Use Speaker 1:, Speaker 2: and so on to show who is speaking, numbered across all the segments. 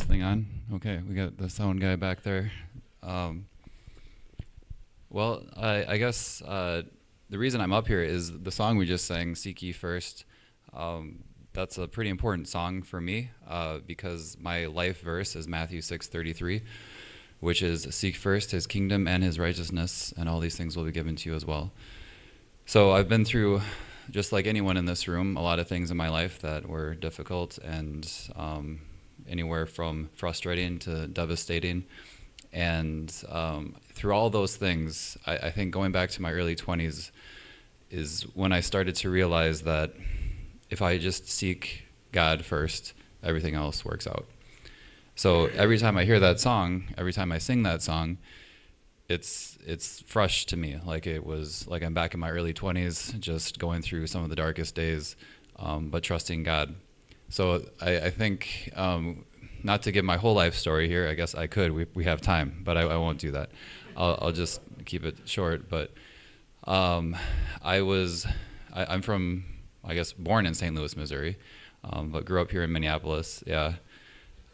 Speaker 1: thing on? Okay, we got the sound guy back there. Well, I guess the reason I'm up here is the song we just sang, Seek Ye First. That's a pretty important song for me because my life verse is Matthew 6:33, which is seek first his kingdom and his righteousness, and all these things will be given to you as well. So I've been through, just like anyone in this room, a lot of things in my life that were difficult and anywhere from frustrating to devastating. And through all those things, I think going back to my early 20s is when I started to realize that if I just seek God first, everything else works out. So every time I hear that song, every time I sing that song, it's fresh to me. Like it was like I'm back in my early 20s, just going through some of the darkest days, but trusting God. So I think, not to give my whole life story here, I guess I could, we have time, but I won't do that. I'll just keep it short. But I'm from, I guess, born in St. Louis, Missouri, but grew up here in Minneapolis. Yeah.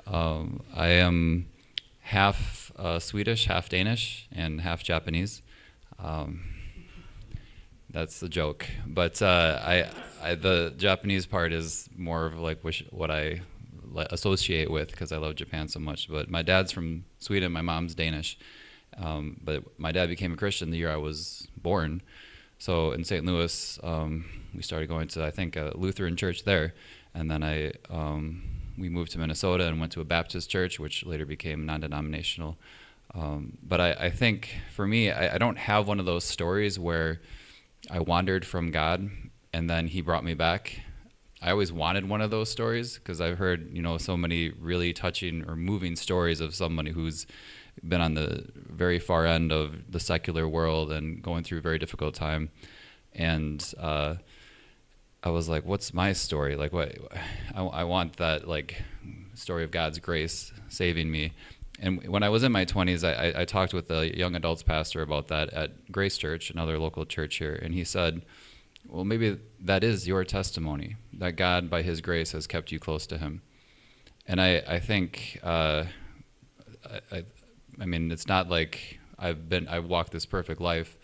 Speaker 1: I am half Swedish, half Danish, and half Japanese. That's the joke. But the Japanese part is more of like what I associate with because I love Japan so much. But my dad's from Sweden, my mom's Danish. But my dad became a Christian the year I was born. So in St. Louis, we started going to, I think, a Lutheran church there. And then we moved to Minnesota and went to a Baptist church, which later became non-denominational. But I think for me, I don't have one of those stories where I wandered from God and then he brought me back. I always wanted one of those stories because I've heard, so many really touching or moving stories of somebody who's been on the very far end of the secular world and going through a very difficult time. And I was like, what's my story? Like, what? I want that, like, story of God's grace saving me. And when I was in my 20s, I talked with a young adults pastor about that at Grace Church, another local church here. And he said, well, maybe that is your testimony, that God, by his grace, has kept you close to him. And I think, I mean, it's not like I've walked this perfect life,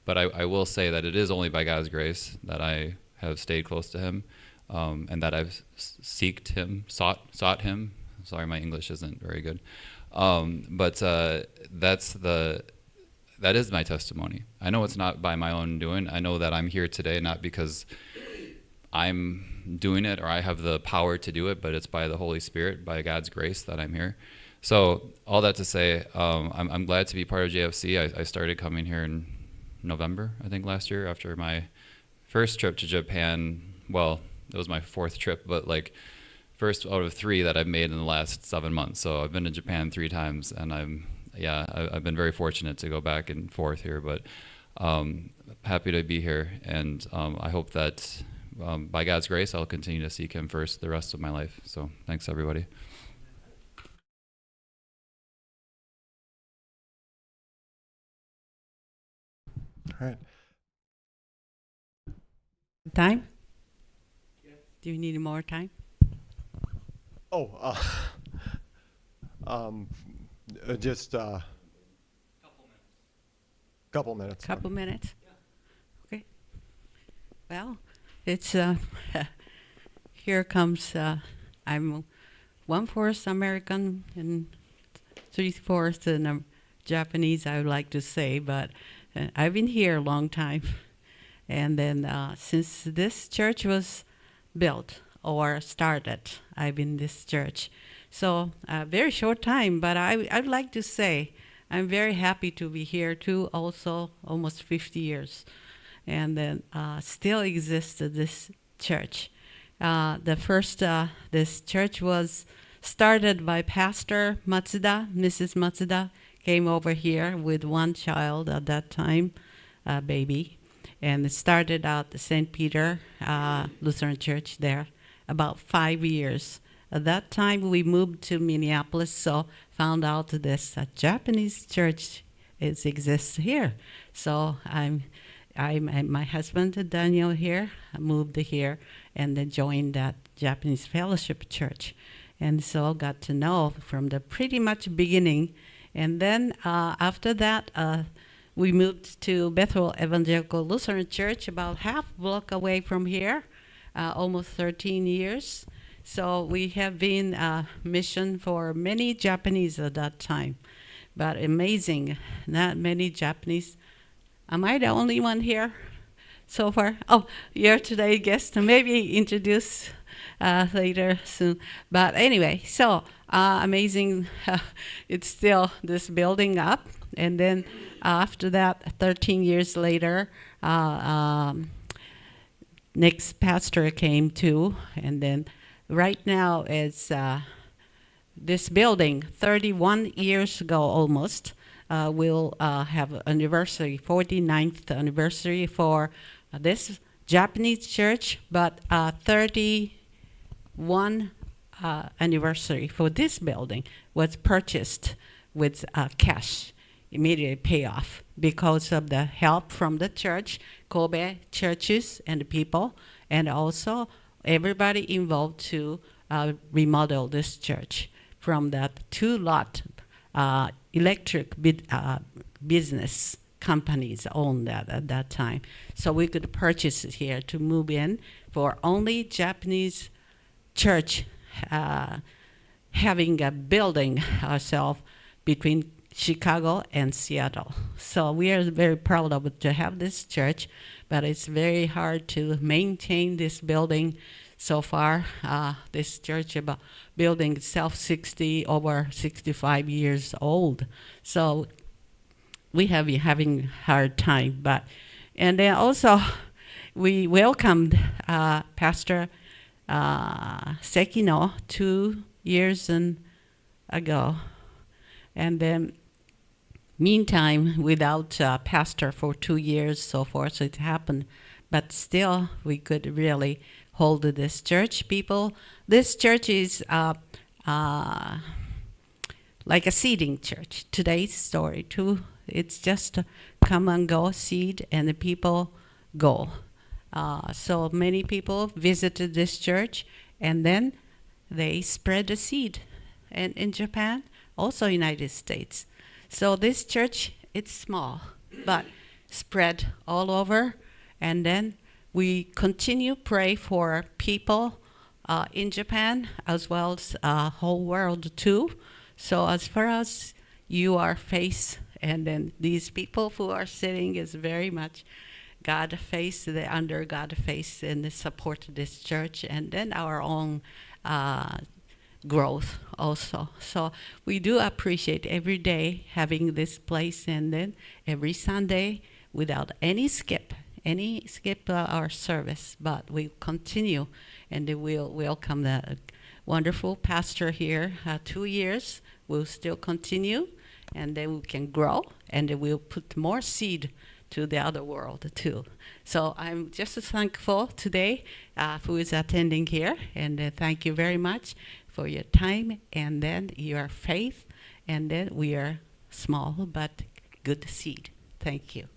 Speaker 1: but I will say that it is only by God's grace that I have stayed close to him, and that I've sought him. Sorry, my English isn't very good. But that is my testimony. I know it's not by my own doing. I know that I'm here today not because I'm doing it or I have the power to do it, but it's by the Holy Spirit, by God's grace that I'm here. So all that to say, I'm glad to be part of JFC. I started coming here in November, I think, last year after my first trip to Japan. Well, it was my fourth trip, but like first out of 3 that I've made in the last 7 months. So I've been to Japan 3 times, and I've been very fortunate to go back and forth here. But happy to be here, and I hope that by God's grace, I'll continue to seek him first the rest of my life. So thanks, everybody.
Speaker 2: All right.
Speaker 3: Time? Do you need more time?
Speaker 2: Oh, just couple minutes.
Speaker 3: Couple minutes? Yeah. Okay. Well, it's here comes. I'm 1/4 American and 3/4 Japanese, I would like to say, but I've been here a long time. And then since this church was built or started, I've been in this church. So a very short time, but I'd like to say I'm very happy to be here too, also almost 50 years. And then still exists this church. This church was started by Pastor Matsuda. Mrs. Matsuda came over here with 1 child at that time, a baby. And it started out at St. Peter Lutheran Church there, about 5 years. At that time, we moved to Minneapolis, so found out this Japanese church exists here. So I'm my husband Daniel here moved here and then joined that Japanese Fellowship Church. and so got to know from the pretty much beginning. And then after that, we moved to Bethel Evangelical Lutheran Church, about half block away from here, almost 13 years. So we have been mission for many Japanese at that time, but amazing, not many Japanese. Am I the only one here so far? Oh, you're today's guest. Maybe introduce later soon. But anyway, so amazing. It's still this building up. And then after that, 13 years later, next pastor came too. And then right now it's this building, 31 years ago almost, will have anniversary, 49th anniversary for this Japanese church, but 31 anniversary for this building was purchased with cash, immediate payoff, because of the help from the church, Kobe churches and the people, and also everybody involved to remodel this church from that 2-lot electric business companies owned that at that time. So we could purchase it here to move in for only Japanese church having a building ourselves between Chicago and Seattle. So we are very proud of it to have this church, but it's very hard to maintain this building. So far, this church building itself over 65 years old. So we have been having a hard time. And then also we welcomed Pastor Sekino 2 years ago. And then meantime, without pastor for 2 years, so forth, so it happened. But still, we could really hold this church. People, this church is like a seeding church. Today's story too. It's just come and go, seed, and the people go. So many people visited this church, and then they spread the seed. And in Japan, also United States. So this church, it's small, but spread all over. And then we continue pray for people in Japan as well as whole world too. So as far as you are faced, and then these people who are sitting is very much God face, they're under God face, and they support this church, and then our own growth also. So we do appreciate every day having this place, and then every Sunday without any skip our service, but we continue, and we'll welcome the wonderful pastor here. 2 years, we'll still continue, and then we can grow, and then we'll put more seed to the other world too. So I'm just thankful today who is attending here, and thank you very much for your time and then your faith, and then we are small but good seed. Thank you.